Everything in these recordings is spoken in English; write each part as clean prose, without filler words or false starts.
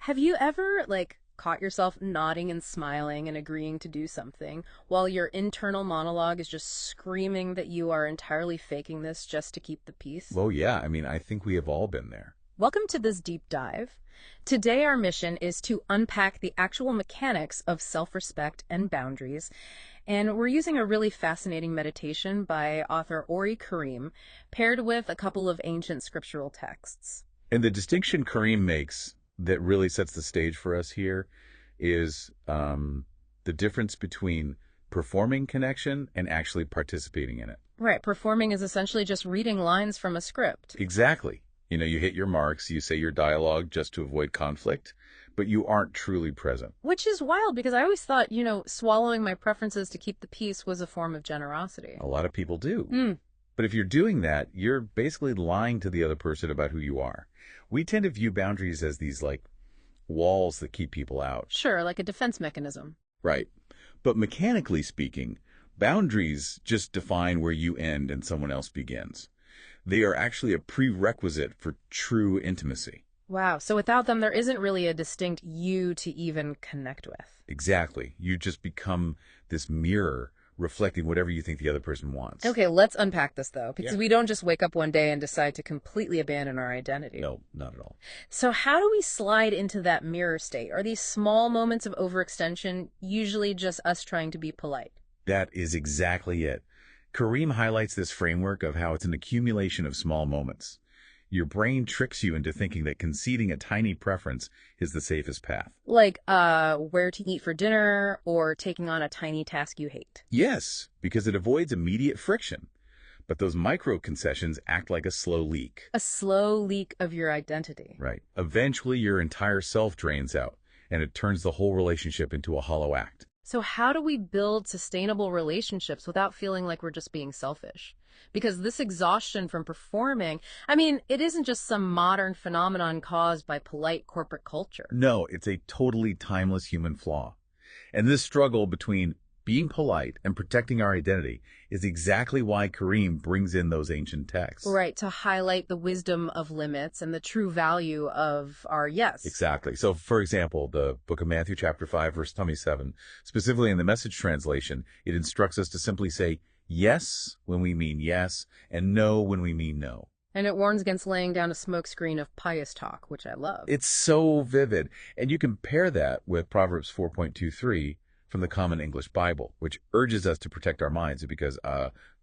Have you ever, caught yourself nodding and smiling and agreeing to do something while your internal monologue is just screaming that you are entirely faking this just to keep the peace? Well, yeah, I think we have all been there. Welcome to this deep dive. Today, our mission is to unpack the actual mechanics of self-respect and boundaries. And we're using a really fascinating meditation by author Orrie Karim, paired with a couple of ancient scriptural texts. And the distinction Kareem makes that really sets the stage for us here is the difference between performing connection and actually participating in it. Right, performing is essentially just reading lines from a script. Exactly. You hit your marks, you say your dialogue just to avoid conflict, but you aren't truly present. Which is wild because I always thought, swallowing my preferences to keep the peace was a form of generosity. A lot of people do. Mm. But if you're doing that, you're basically lying to the other person about who you are. We tend to view boundaries as these, walls that keep people out. Sure, like a defense mechanism. Right. But mechanically speaking, boundaries just define where you end and someone else begins. They are actually a prerequisite for true intimacy. Wow, so without them, there isn't really a distinct you to even connect with. Exactly. You just become this mirror reflecting whatever you think the other person wants. Okay, let's unpack this, though, because Yeah. we don't just wake up one day and decide to completely abandon our identity. No, not at all. So how do we slide into that mirror state? Are these small moments of overextension usually just us trying to be polite? That is exactly it. Kareem highlights this framework of how it's an accumulation of small moments. Your brain tricks you into thinking that conceding a tiny preference is the safest path. Like, where to eat for dinner or taking on a tiny task you hate. Yes, because it avoids immediate friction. But those micro concessions act like a slow leak. A slow leak of your identity. Right. Eventually, your entire self drains out, and it turns the whole relationship into a hollow act. So how do we build sustainable relationships without feeling like we're just being selfish? Because this exhaustion from performing, it isn't just some modern phenomenon caused by polite corporate culture. No, it's a totally timeless human flaw. And this struggle between being polite and protecting our identity is exactly why Kareem brings in those ancient texts. Right, to highlight the wisdom of limits and the true value of our yes. Exactly. So, for example, the book of Matthew chapter 5, verse 27, specifically in the Message translation, it instructs us to simply say yes when we mean yes and no when we mean no. And it warns against laying down a smokescreen of pious talk, which I love. It's so vivid. And you can pair that with Proverbs 4.23 from the Common English Bible, which urges us to protect our minds because,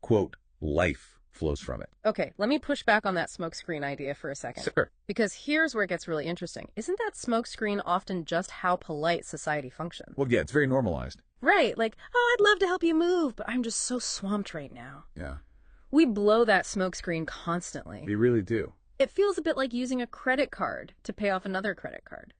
quote, life flows from it. Okay, let me push back on that smokescreen idea for a second. Sure. Because here's where it gets really interesting. Isn't that smokescreen often just how polite society functions? Well, yeah, it's very normalized. Right, oh, I'd love to help you move, but I'm just so swamped right now. Yeah, We blow that smokescreen constantly. we really do. It feels a bit like using a credit card to pay off another credit card.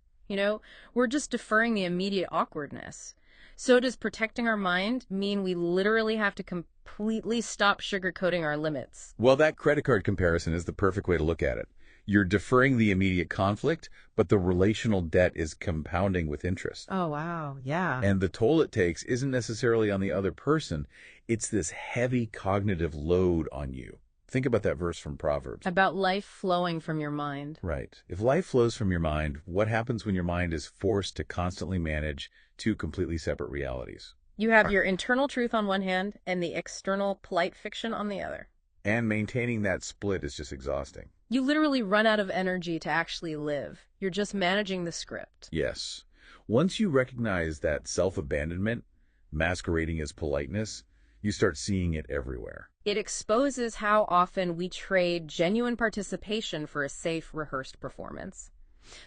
We're just deferring the immediate awkwardness. So does protecting our mind mean we literally have to completely stop sugarcoating our limits? Well, that credit card comparison is the perfect way to look at it. You're deferring the immediate conflict, but the relational debt is compounding with interest. Oh, wow. Yeah. And the toll it takes isn't necessarily on the other person. It's this heavy cognitive load on you. Think about that verse from Proverbs. About life flowing from your mind. Right. If life flows from your mind, what happens when your mind is forced to constantly manage two completely separate realities? You have your internal truth on one hand and the external polite fiction on the other. And maintaining that split is just exhausting. You literally run out of energy to actually live. You're just managing the script. Yes. Once you recognize that self-abandonment masquerading as politeness, you start seeing it everywhere. It exposes how often we trade genuine participation for a safe, rehearsed performance.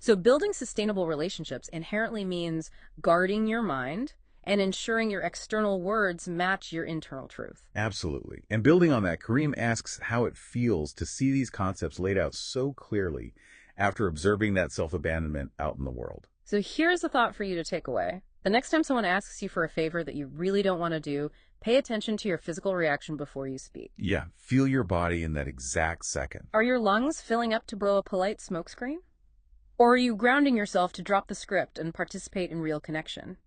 So building sustainable relationships inherently means guarding your mind and ensuring your external words match your internal truth. Absolutely. And building on that, Kareem asks how it feels to see these concepts laid out so clearly after observing that self-abandonment out in the world. So here's a thought for you to take away. The next time someone asks you for a favor that you really don't want to do, pay attention to your physical reaction before you speak. Yeah, feel your body in that exact second. Are your lungs filling up to blow a polite smokescreen? Or are you grounding yourself to drop the script and participate in real connection?